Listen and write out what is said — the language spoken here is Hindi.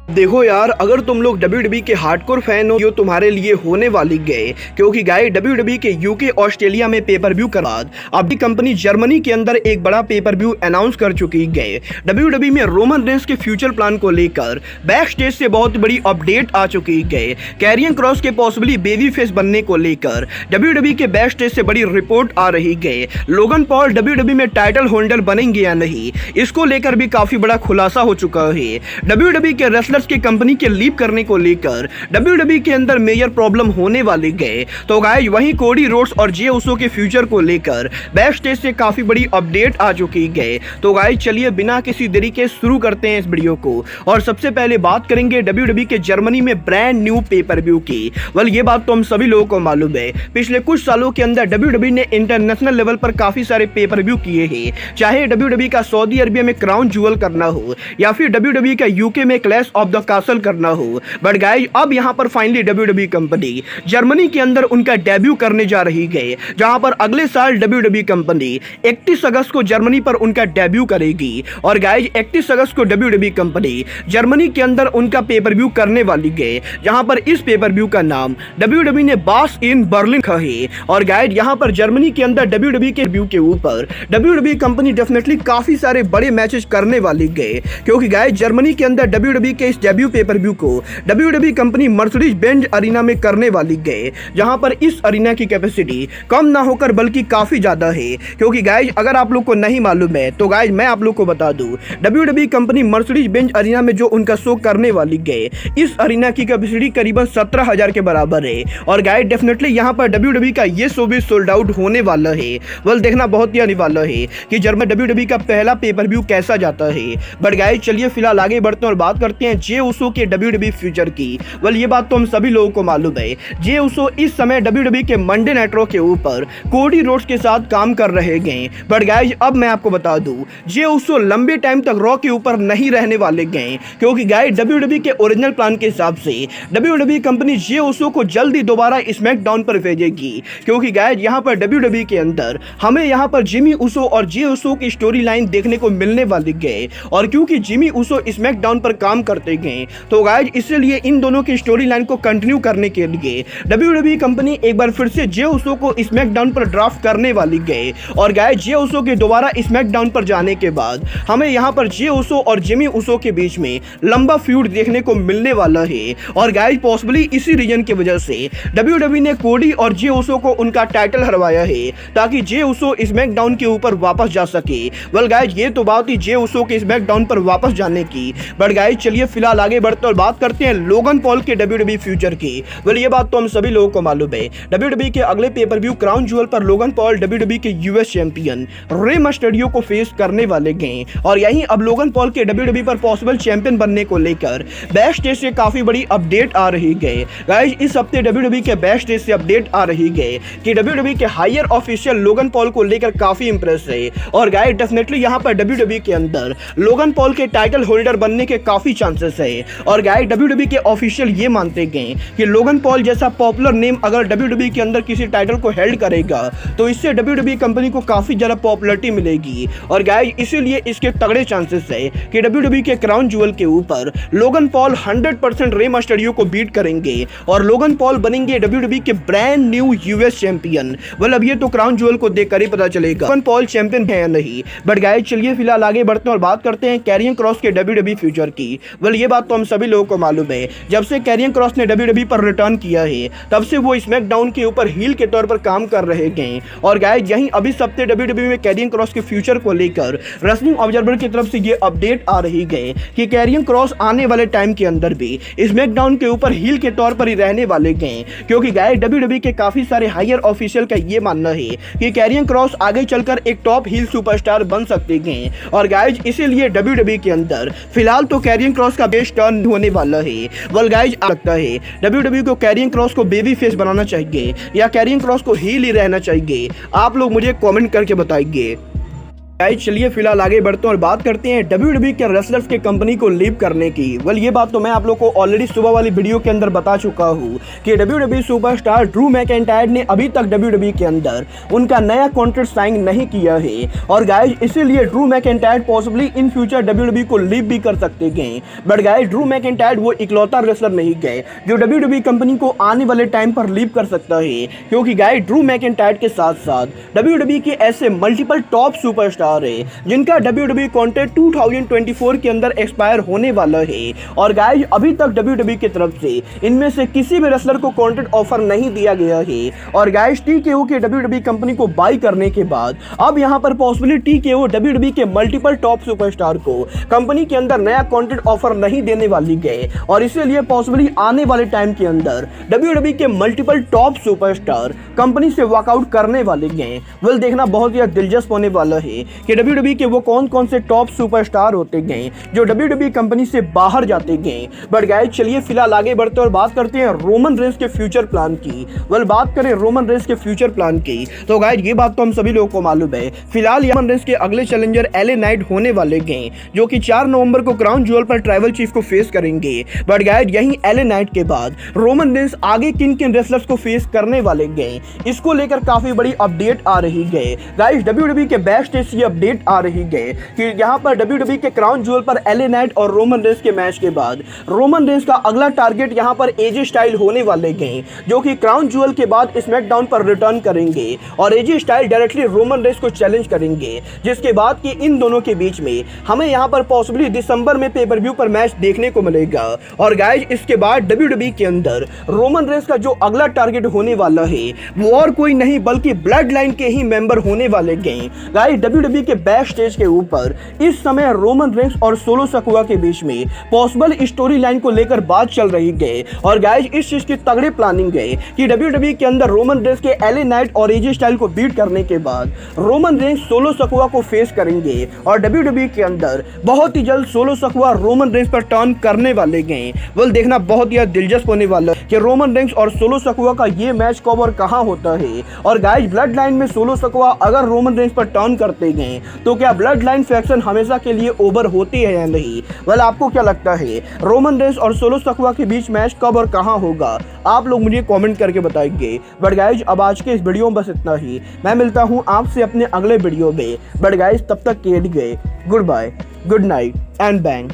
देखो यार, अगर तुम लोग WWE के हार्डकोर फैन हो, ये तुम्हारे लिए होने वाली गए, क्योंकि गाइस WWE के यूके ऑस्ट्रेलिया में पेपर व्यू के बाद अपनी कंपनी जर्मनी के अंदर एक बड़ा पेपर व्यू अनाउंस कर चुकी गए। WWE में रोमन रेंस के फ्यूचर प्लान को लेकर बैक स्टेज से बहुत बड़ी अपडेट आ चुकी गए। कैरियन क्रॉस के पॉसिबली बेबी फेस बनने को लेकर WWE के बैक स्टेज से बड़ी रिपोर्ट आ रही गए। लोगन पॉल WWE में टाइटल होल्डर बनेंगे या नहीं, इसको लेकर भी काफी बड़ा खुलासा हो चुका है। WWE के रेसलर्स की कंपनी के लीव करने को लेकर WWE के अंदर मेजर प्रॉब्लम होने वाले गए। तो गाइस वहीं कोडी रोड्स और जे उसो के फ्यूचर को लेकर बैक स्टेज से काफी बड़ी अपडेट आ चुकी गए। तो गाइस चलिए बिना किसी देरी के शुरू करते हैं इस वीडियो को। और सबसे पहले बात करेंगे WWE के जर्मनी में ब्रांड न्यू पेपर व्यू की। वेल ये बात तो हम सभी लोगों को मालूम है, पिछले कुछ सालों के अंदर WWE ने इंटरनेशनल लेवल पर काफी सारे पेपर व्यू किए हैं, चाहे WWE का सऊदी अरबिया में क्राउन ज्वेल करना हो या फिर WWE का यूके में क्लैश ऑफ द कासल करना हो। बट गाइस अब यहां पर फाइनली WWE कंपनी जर्मनी के अंदर उनका डेब्यू करने जा रही है, जहां पर अगले साल WWE कंपनी 31 अगस्त को जर्मनी पर उनका डेब्यू करेगी। और गाइस 31 अगस्त को WWE कंपनी जर्मनी के अंदर उनका पेपर व्यू करने वाली है, जहां पर इस पेपर व्यू का नाम WWE ने बास इन बर्लिन रखा है। और गाइस यहां पर जर्मनी के अंदर WWE के व्यू के ऊपर WWE कंपनी डेफिनेटली काफी सारे बड़े मैचेस करने वाली है, क्योंकि गाइस जर्मनी के अंदर WWE के इस डेब्यू पेपर व्यू को WWE company Mercedes Benz arena में करने वाली है, जहां पर इस अरीना की कैपेसिटी कम ना होकर बल्कि काफी ज्यादा है। क्योंकि गाइस अगर आप लोग को नहीं मालूम है तो गाइस मैं आप लोग को बता दूं, WWE company Mercedes Benz arena में जो उनका शो करने वाली है, इस अरीना की कैपेसिटी करीबन 17,000 के बराबर है। और गाइस डेफिनेटली यहां पर WWE का ये शो भी सोल्ड आउट होने वाला है। वेल देखना बहुत ही आने वाला है कि जर्मन WWE का पहला पेपर व्यू कैसा जाता है। बट गाइस चलिए फिलहाल आगे बढ़ते हैं और बात करते हैं जे उसो के WWE फ्यूचर की। वेल ये बात तो हम सभी लोगों को मालूम है, जे उसो इस समय WWE के मंडे नाइट रॉ के ऊपर कोडी रोड्स के साथ काम कर रहे हैं। बट गाइस अब मैं आपको बता दूं, जे उसो लंबे टाइम तक रॉ के ऊपर नहीं रहने वाले गए, क्योंकि गाइस WWE के ओरिजिनल प्लान के हिसाब से WWE कंपनी जे उसो को जल्दी दोबारा स्मैकडाउन पर भेजेगी। क्योंकि गाइस यहां पर WWE के अंदर हमें यहां पर जिमी उसो और जे उसो की स्टोरी लाइन देखने को मिलने वाली है। और क्योंकि जिमी उसो स्मैकडाउन पर काम करते गए, तो गाइस इसलिए इन दोनों की स्टोरी लाइन को कंटिन्यू करने के लिए WWE कंपनी एक बार फिर से जे उसो को स्मैकडाउन पर ड्राफ्ट करने वाली है। और गाइस जे उसो के दोबारा स्मैकडाउन पर जाने के बाद हमें यहां पर जे उसो और जिमी उसो के बीच में लंबा फ्यूड देखने को मिलने वाला है। और गाइस पॉसिबली इसी रीजन की वजह से WWE ने कोडी और जे उसो को उनका टाइटल हरवाया है, ताकि जे उसो स्मैकडाउन के ऊपर वापस जा सके। वेल गाइस ये तो बात ही जे उसो के स्मैकडाउन पर वापस जाने की। बट गाइस चलिए फिलहाल आगे बढ़ते और बात करते हैं लोगन पॉल के WWE फ्यूचर की। वेल ये बात तो हम सभी लोगों को मालूम है, WWE के अगले पेपर व्यू क्राउन ज्वेल पर लोगन पॉल WWE के यूएस चैंपियन रे मस्टर्डियो को फेस करने वाले गए। और यहीं अब लोगन पॉल के WWE पर पॉसिबल चैंपियन बनने को लेकर बैक स्टेज से काफी बड़ी अपडेट आ रही है। गाइस इस हफ्ते WWE के बैक स्टेज से अपडेट आ रही है कि WWE के हायर ऑफिशियल लोगन पॉल को लेकर काफी इंप्रेस है। और गाइस डेफिनेटली यहां पर WWE के अंदर लोगन पॉल के टाइटल होल्डर बनने के काफी चांसेस है। और गाइस WWE के ऑफिशियल ये मानते गए कि लोगन पॉल जैसा पॉपुलर नेम अगर WWE के अंदर किसी टाइटल को हेल्ड करेगा तो इससे WWE कंपनी को काफी ज्यादा पॉपुलैरिटी मिलेगी। और गाइस इसीलिए इसके तगड़े चांसेस है कि WWE के क्राउन ज्वेल के ऊपर लोगन पॉल 100% रे मस्टर्डियो को बीट करेंगे और लोगन पॉल बनेंगे WWE के brand new US champion. Well अब ये तो क्राउन ज्वेल को देखकर ही पता चलेगा लोगन पॉल चैंपियन है या नहीं। बट गाइस चलिए फिलहाल आगे बढ़ते हैं और बात करते हैं कैरियन क्रॉस के WWE फ्यूचर की। वेल ये बात तो हम सभी लोगों को मालूम है, जब से कैरियन क्रॉस ने WWE पर रिटर्न किया है तब से वो स्मैकडाउन के ऊपर हील के तौर पर काम कर रहे हैं। और गाइस यहीं अभी हफ्ते WWE में कैरियन क्रॉस के फ्यूचर को लेकर रेसलिंग ऑब्जर्वर की तरफ से ये अपडेट आ रही है कि कैरियन क्रॉस आने वाले टाइम के अंदर भी स्मैकडाउन के ऊपर हील के तौर पर ही रहने वाले हैं। क्योंकि गाइस WWE के काफी सारे हायर ऑफिशियल का ये मानना है कि कैरियन क्रॉस आगे चलकर एक टॉप हील सुपरस्टार बन सकते हैं। और गाइस इसीलिए WWE के अंदर फिलहाल तो कैरियन क्रॉस का बेस्ट टर्न होने वाला है। वेल गाइस लगता है WWE को कैरियन क्रॉस को बेबी फेस बनाना चाहिए या कैरियन क्रॉस को हील ही रहना चाहिए? आप लोग मुझे कमेंट करके बताइए। गाइस चलिए फिलहाल आगे बढ़ते हैं और बात करते हैं WWE के रेसलर्स के कंपनी को लीव करने की। ये बात तो मैं आप लोग को ऑलरेडी सुबह वाली वीडियो के अंदर बता चुका हूँ कि WWE सुपरस्टार ड्रू मैकइंटायर ने अभी तक WWE के अंदर उनका नया कॉन्ट्रैक्ट साइन नहीं किया है और गाइस इसीलिए Drew McIntyre possibly in future WWE को लीव भी कर सकते गए। बट गाइस ड्रू मैकइंटायर वो इकलौता रेसलर नहीं गए जो WWE कंपनी को आने वाले टाइम पर लीव कर सकता है, क्योंकि गाइस ड्रू मैकइंटायर के साथ साथ WWE के ऐसे मल्टीपल टॉप सुपरस्टार जिनका WWE कॉन्ट्रैक्ट 2024 के अंदर एक्सपायर होने वाला है और गाइस अभी तक WWE की तरफ से इनमें से किसी भी रेसलर को कॉन्ट्रैक्ट ऑफर नहीं दिया गया है और गाइस TKO के WWE कंपनी को बाय करने के बाद अब यहां पर पॉसिबिलिटी TKO WWE के मल्टीपल टॉप सुपरस्टार को कंपनी के अंदर नया कॉन्ट्रैक्ट ऑफर नहीं देने वाली गए और इसीलिए पॉसिबली आने वाले टाइम के अंदर WWE के मल्टीपल टॉप सुपरस्टार कंपनी से वॉकआउट करने वाले गए। देखना बहुत ही दिलचस्प होने वाला है कि WWE के वो कौन कौन से टॉप सुपरस्टार होते गए जो WWE कंपनी से बाहर जाते गए। बट गाइस चलिए फिलहाल आगे बढ़ते और बात करते हैं रोमन रेंस के फ्यूचर प्लान की। बात करें रोमन रेंस के फ्यूचर प्लान की तो गाइस ये बात तो हम सभी लोगों को मालूम है। फिलहाल रोमन रेंस के अगले चैलेंजर LA नाइट होने वाले गए जो कि 4 नवंबर को क्राउन ज्वेल पर ट्राइबल चीफ को फेस करेंगे। बट गाइस यही LA नाइट के बाद रोमन रेंस आगे किन किन रेसलर्स को फेस करने वाले गए, इसको लेकर काफी बड़ी अपडेट आ रही है। गाइस WWE के बैक स्टेज से अपडेट आ रही है कि यहां पर WWE के क्राउन ज्वेल पर LA नाइट और रोमन रेंस के मैच के बाद रोमन रेंस का अगला टारगेट यहां पर AJ स्टाइल होने वाले गए जो कि क्राउन ज्वेल के बाद स्मैकडाउन पर रिटर्न करेंगे और AJ style directly Roman Reigns को चैलेंज करेंगे, जिसके बाद कि इन दोनों के बीच में हमें यहां पर पॉसिबली दिसंबर में पेपर व्यू पर मैच देखने को मिलेगा। और गाइस इसके बाद WWE के अंदर रोमन रेंस का जो अगला टारगेट होने वाला है वो और कोई नहीं बल्कि ब्लड लाइन के ही मेंबर होने वाले गए। गाइस WWE के बैक स्टेज के ऊपर इस समय रोमन रेंस और सोलो सकुआ के बीच में पॉसिबल स्टोरी लाइन को लेकर बात चल रही है और गाइस इस चीज की तगड़ी प्लानिंग है कि WWE के अंदर रोमन रेंस के LA नाइट और AJ स्टाइल को बीट करने के बाद रोमन रेंस सोलो सकुआ को फेस करेंगे और WWE के अंदर बहुत ही जल्द सोलो सकुआ रोमन रेंस पर टर्न करने वाले गए। देखना बहुत ही दिलचस्प होने वाला है कि रोमन रेंस और सोलो सकुआ का ये मैच कब और कहां होता है। और गाइस ब्लड लाइन में सोलो सकुआ अगर रोमन रेंस पर टर्न करते गए तो क्या ब्लड लाइन फैक्शन हमेशा के लिए ओवर होती है या नहीं? आपको क्या लगता है रोमन रेंस और सोलो सकुआ के बीच मैच कब और कहां होगा? आप लोग मुझे कमेंट करके बताएंगे। बट गाइस अब आज के इस वीडियो में बस इतना ही। मैं मिलता हूं आपसे अपने अगले वीडियो में। बट गाइस तब तक के लिए good bye, good night and bang.